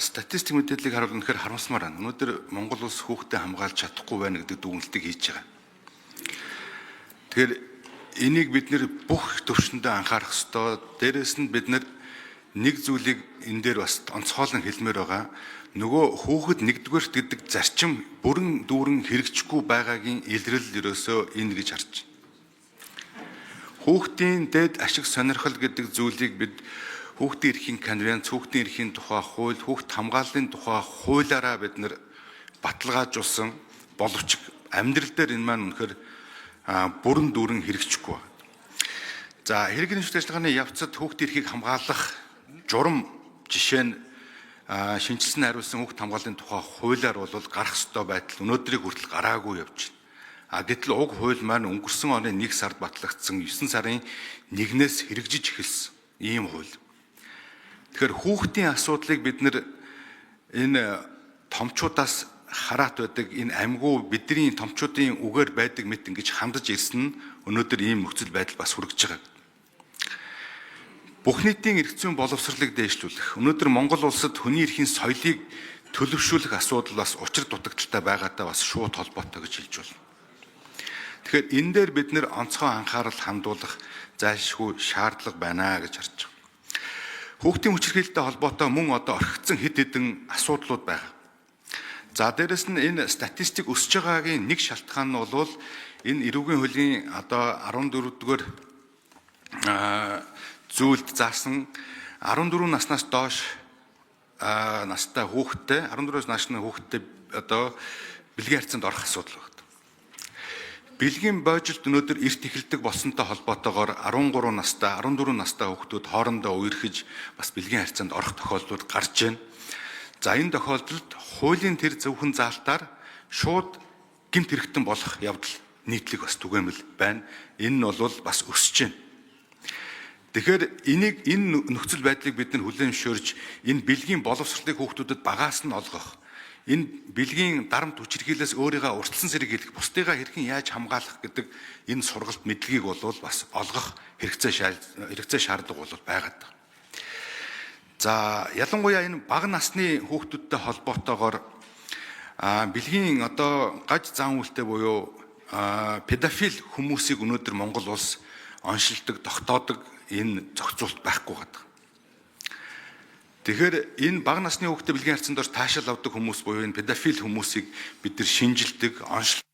статистик мэдээллийг харуул үнэхээр харамсмаар байна. Өнөөдөр Монгол улс хүүхдэд хамгаалж чадахгүй байна гэдэг дүгнэлтийг хийж байгаа. Тэгэхээр энийг бид нэр бүх төвшөндөө анхаарах ёстой. Дээрээс нь бид нэг зүйлийг энэ дээр бас онцгойлон хэлмээр байгаа. Нөгөө хүүхэд нэгдүгээрт гэдэг зарчим бүрэн дүүрэн хэрэгжихгүй байгаагийн илрэл ерөөсөө энэ гэж харж байна. Хүүхдийн дээд ашиг сонирхол гэдэг зүйлийг бид хүүхдийн эрхийн конвенц, хүүхдийн эрхийн тухай хууль, хүүхд хамгааллын тухай хуулиараа бид нэр баталгаажуулсан боловч амьдрал дээр энэ маань үнэхээр бүрэн дүүрэн хэрэгжихгүй байна. За хэрэглэн шүтэж ажиллагааны явцад хүүхдийн эрхийг хамгаалах журам жишээ нь шинжилсэн хариулсан хүүхд хамгааллын тухай хуулиар бол гарах ёстой байтал өнөөдрийг хүртэл гараагүй явж байна. Гэтэл уг хууль маань өнгөрсөн оны 1 сард батлагдсан 9 сарын 1-ээс хэрэгжиж эхэлсэн ийм хууль. Тэгэхээр хүүхдийн асуудлыг бид нэр энэ томчуудаас хараат байдаг энэ амьгүй бидний томчуудын үгээр байдаг мэт ингэж хандаж ирсэн нь өнөөдөр ийм нөхцөл байдал бас хүрэж байгаа. Бүх нийтийн эрх зүйн боловсролыг дээшлүүлэх. Өнөөдөр Монгол улсад хүний эрхийн соёлыг төлөвшүүлэх асуудал бас учир дутагдaltaй байгаатай бас шууд холбоотой гэж хэлж байна. Тэгэхээр энэ дээр бид нэр онцгой анхаарал хандуулах зайлшгүй шаардлага байна гэж харж байна. Хүүхдийн хүч хэрхэлтэй холбоотой мөн одоо орхигдсон хэд хэдэн асуудлууд байгаа. За дээрэс нь энэ статистик өсөж байгаагийн нэг шалтгаан нь бол энэ эрүүгийн хуулийн одоо 14-р зүйлд заасан 14 наснаас доош настай хүүхэдтэй 14-өөс наашны хүүхэдтэй одоо бэлгийн харьцаанд орох асуудал байна. Бэлгийн бойжилт өнөөдөр эрт эхэлдэг болсонтой холбоотойгоор 13 настай 14 настай хүүхдүүд хоорондоо үерхэж бас бэлгийн харьцаанд орох тохиолдлууд гарч байна. За энэ тохиолдолд хуулийн тэр зөвхөн заалтаар шууд гэмт хэрэгтэн болох явдал нийтлэг бас түгээмэл байна. Энэ нь бол бас өсөж байна. Тэгэхээр энэ нөхцөл байдлыг бид нар хүлээн зөвшөөрж энэ бэлгийн боловсролыг хүүхдүүдэд багаас нь олгох, энэ бэлгийн дарамт хүчирхийлээс өөрийгөө уртсан зэрэг хэлэх, бусдыгаа хэрхэн яаж хамгаалах гэдэг энэ сургалт мэдлэгийг бол бас олгох хэрэгцээ шаардлага бол байгаад байна. За ялангуяа энэ бага насны хүүхдүүдтэй холбоотойгоор бэлгийн одоо гаж зан үйлтэй буюу педофил хүмүүсийг өнөөдөр Монгол улс оншилдог, тогтоодог энэ зохицуулт байхгүй байдаг. Тэгэхээр энэ бага насны хүүхдэд бэлгийн харьцаанд орж таашаал авдаг хүмүүс буюу энэ педофил хүмүүсийг бид нар шинжилдэг, оншилдог.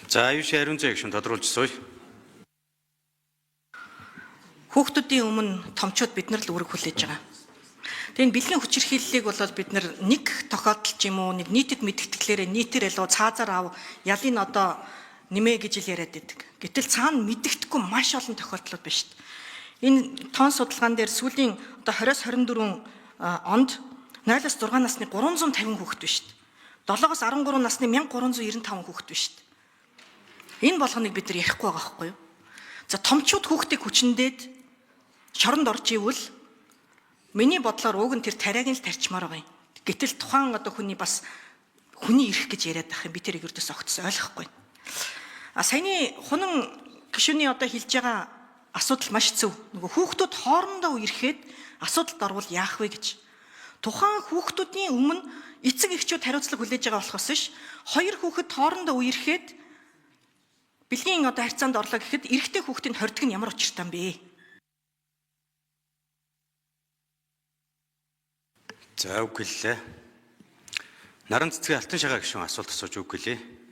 За аюулшин ариун зай гүшин тодруулжсоё. Хүүхдүүдийн өмнө томчууд бид нар л үүрэг хүлээж байгаа. Тэгээ энэ бэлгийн хүчирхийллийг бол бид нар нэг тохиолдол ч юм уу нэг нийтэд мэдгэдгэлээрээ нийтээр илүү цаазаар ав ялын одоо нэмээ гэж ил яриад байдаг. Гэтэл цаана мэддэхгүй маш олон тохиолдлууд байна шүү дээ. Энэ тоон судалгаан дээр сүүлийн одоо 20-24 онд 0-6 насны 350 хүүхэд байна шүү дээ. 7-оос 13 насны 1395 хүүхэд байна шүү дээ. Энэ болгоныг бид нар ярихгүй байгаа байхгүй юу? За томчууд хүүхдийг хүчндээд шоронд орж ивэл миний бодлоор уг нь тэр тариаг нь л тарчмаар байгаа юм. Гэтэл тухайн одоо хүний бас хүний эрх гэж яриад байх юм. Би тэрийг өрдөөс огтс ойлгохгүй. Саяны хунан гишүүний одоо хэлж байгаа асуудал маш зөв. Нөгөө хүүхдүүд хоорондоо үерхэд асуудалд орвол яах вэ гэж. Тухайн хүүхдүүдийн өмнө эцэг эхчүүд хариуцлага хүлээж байгаа болохоос ш хоёр хүүхэд хоорондоо үерхэд бэлгийн одоо харьцаанд орлоо гэхэд эрэгтэй хүүхдийн хордог нь ямар учиртай юм бэ? За үг гэлээ. Наран цэцгийн алтан шагаа гишүүн асуулт асууж үг гэлээ.